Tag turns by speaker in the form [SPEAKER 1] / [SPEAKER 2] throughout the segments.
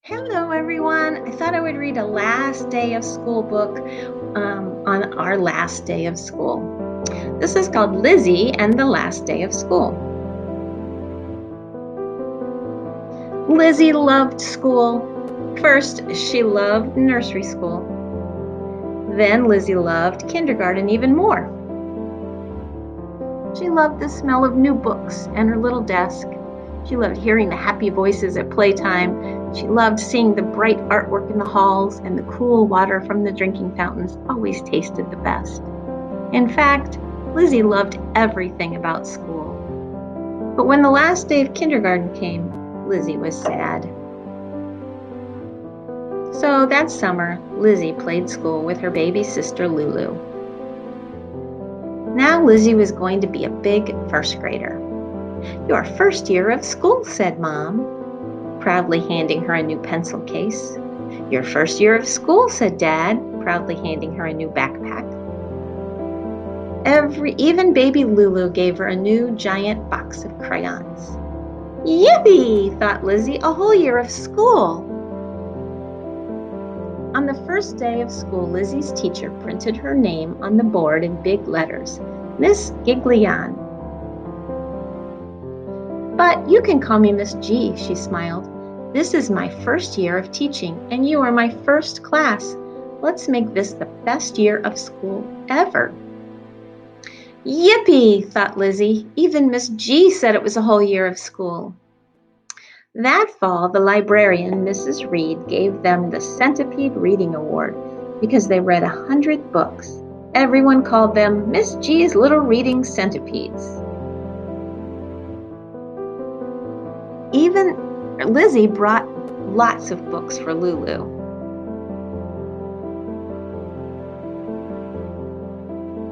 [SPEAKER 1] Hello, everyone. I thought I would read a last day of school book on our last day of school. This is called Lizzie and the Last Day of School. Lizzie loved school. First, she loved nursery school. Then Lizzie loved kindergarten even more. She loved the smell of new books and her little desk. She loved hearing the happy voices at playtime. She loved seeing the bright artwork in the halls, and the cool water from the drinking fountains always tasted the best. In fact, Lizzie loved everything about school. But when the last day of kindergarten came, Lizzie was sad. So that summer, Lizzie played school with her baby sister Lulu. Now Lizzie was going to be a big first grader. "Your first year of school," said Mom, proudly handing her a new pencil case. "Your first year of school," said Dad, proudly handing her a new backpack. Even baby Lulu gave her a new giant box of crayons. "Yippee!" thought Lizzie, "a whole year of school." On the first day of school, Lizzie's teacher printed her name on the board in big letters, Miss Giglian. "But you can call me Miss G," she smiled. "This is my first year of teaching, and you are my first class. Let's make this the best year of school ever." "Yippee!" thought Lizzie. "Even Miss G said it was a whole year of school." That fall, the librarian, Mrs. Reed, gave them the Centipede Reading Award because they read 100 books. Everyone called them Miss G's Little Reading Centipedes. Even Lizzie brought lots of books for Lulu.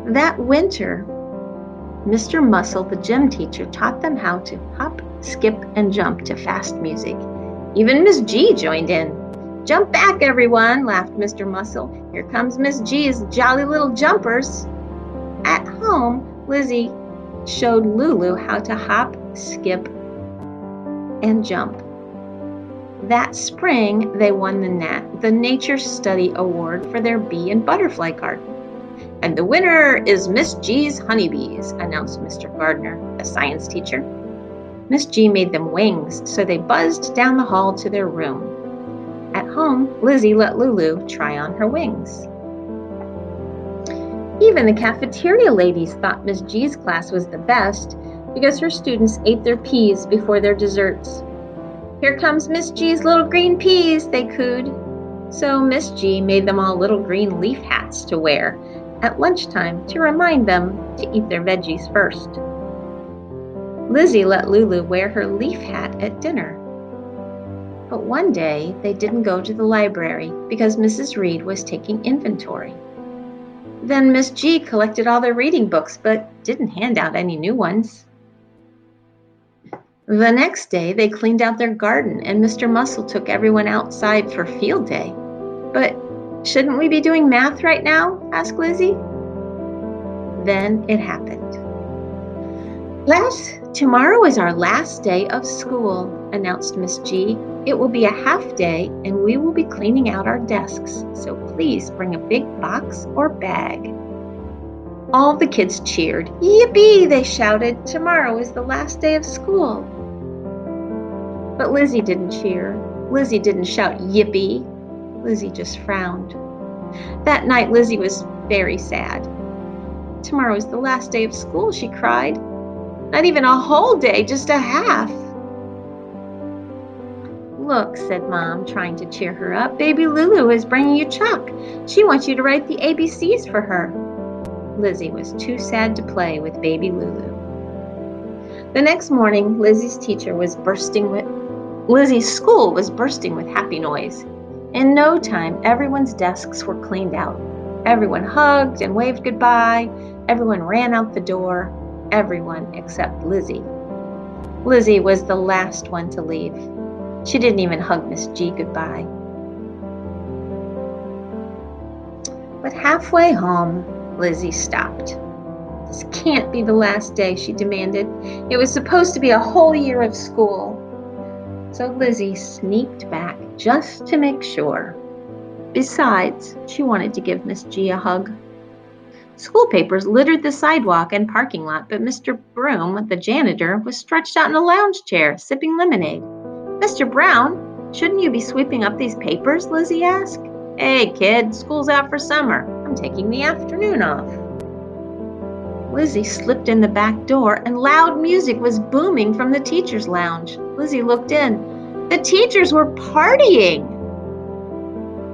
[SPEAKER 1] That winter, Mr. Muscle, the gym teacher, taught them how to hop, skip, and jump to fast music. Even Miss G joined in. "Jump back, everyone," laughed Mr. Muscle. "Here comes Miss G's jolly little jumpers." At home, Lizzie showed Lulu how to hop, skip, and jump. That spring, they won the Nature Study Award for their bee and butterfly garden. "And the winner is Miss G's honeybees," announced Mr. Gardner, the science teacher. Miss G made them wings, so they buzzed down the hall to their room. At home, Lizzie let Lulu try on her wings. Even the cafeteria ladies thought Miss G's class was the best because her students ate their peas before their desserts. "Here comes Miss G's little green peas," they cooed. So Miss G made them all little green leaf hats to wear at lunchtime to remind them to eat their veggies first. Lizzie let Lulu wear her leaf hat at dinner. But one day, they didn't go to the library because Mrs. Reed was taking inventory. Then Miss G collected all their reading books but didn't hand out any new ones. The next day, they cleaned out their garden and Mr. Muscle took everyone outside for field day. "But shouldn't we be doing math right now?" asked Lizzie. Then it happened. "Tomorrow is our last day of school," announced Miss G. "It will be a half day and we will be cleaning out our desks, so please bring a big box or bag." All the kids cheered. "Yippee!" they shouted. "Tomorrow is the last day of school." But Lizzie didn't cheer. Lizzie didn't shout yippee. Lizzie just frowned. That night, Lizzie was very sad. "Tomorrow is the last day of school," she cried. "Not even a whole day, just a half." "Look," said Mom, trying to cheer her up, "Baby Lulu is bringing you chalk. She wants you to write the ABCs for her." Lizzie was too sad to play with baby Lulu. The next morning, Lizzie's school was bursting with happy noise. In no time, everyone's desks were cleaned out. Everyone hugged and waved goodbye. Everyone ran out the door. Everyone except Lizzie. Lizzie was the last one to leave. She didn't even hug Miss G goodbye. But halfway home, Lizzie stopped. "This can't be the last day," she demanded. "It was supposed to be a whole year of school." So Lizzie sneaked back just to make sure. Besides, she wanted to give Miss G a hug. School papers littered the sidewalk and parking lot, but Mr. Broom, the janitor, was stretched out in a lounge chair, sipping lemonade. Mr. Brown, shouldn't you be sweeping up these papers? Lizzie asked. Hey, kid, school's out for summer. I'm taking the afternoon off. Lizzie slipped in the back door, and loud music was booming from the teacher's lounge. Lizzie looked in. The teachers were partying!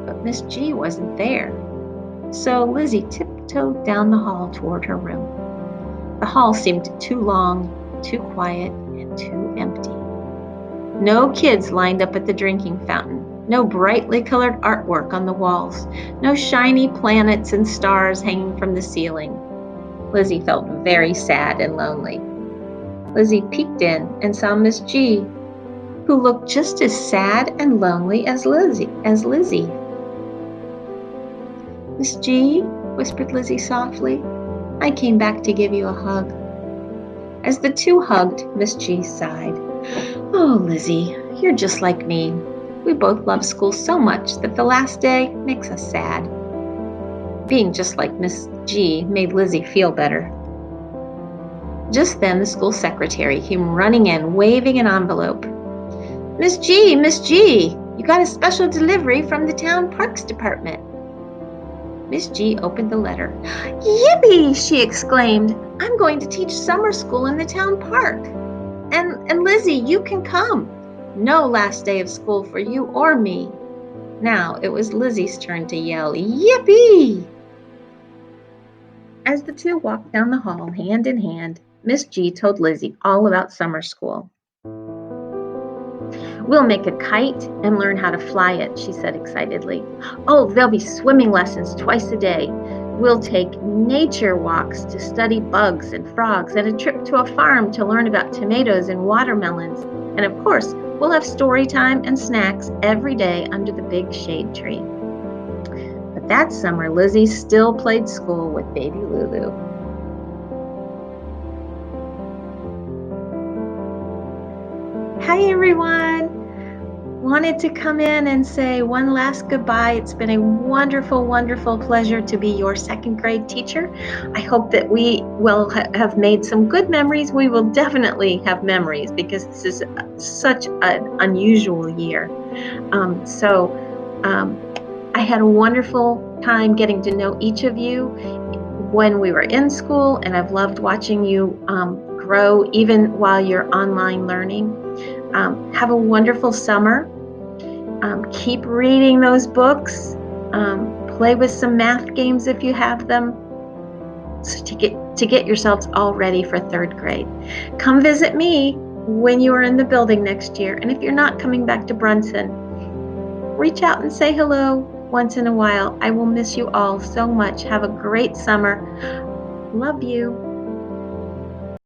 [SPEAKER 1] But Miss G wasn't there. So Lizzie tiptoed down the hall toward her room. The hall seemed too long, too quiet, and too empty. No kids lined up at the drinking fountain. No brightly colored artwork on the walls. No shiny planets and stars hanging from the ceiling. Lizzie felt very sad and lonely. Lizzie peeked in and saw Miss G, who looked just as sad and lonely as Lizzie. Miss G, whispered Lizzie softly, I came back to give you a hug. As the two hugged, Miss G sighed. Oh, Lizzie, you're just like me. We both love school so much that the last day makes us sad. Being just like Miss G made Lizzie feel better. Just then, the school secretary came running in, waving an envelope. Miss G, you got a special delivery from the town parks department. Miss G opened the letter. Yippee, she exclaimed. I'm going to teach summer school in the town park. And Lizzie, you can come. No last day of school for you or me. Now it was Lizzie's turn to yell, Yippee! As the two walked down the hall, hand in hand, Miss G told Lizzie all about summer school. We'll make a kite and learn how to fly it, she said excitedly. Oh, there'll be swimming lessons twice a day. We'll take nature walks to study bugs and frogs, and a trip to a farm to learn about tomatoes and watermelons. And of course, we'll have story time and snacks every day under the big shade tree. But that summer, Lizzie still played school with baby Lulu. Hi, everyone. Wanted to come in and say one last goodbye. It's been a wonderful, wonderful pleasure to be your second grade teacher. I hope that we will have made some good memories. We will definitely have memories because this is such an unusual year. I had a wonderful time getting to know each of you when we were in school, and I've loved watching you grow even while you're online learning. Have a wonderful summer. Keep reading those books. Play with some math games if you have them, so to get yourselves all ready for third grade. Come visit me when you are in the building next year, and if you're not coming back to Brunson, reach out and say hello once in a while. I will miss you all so much. Have a great summer. Love you.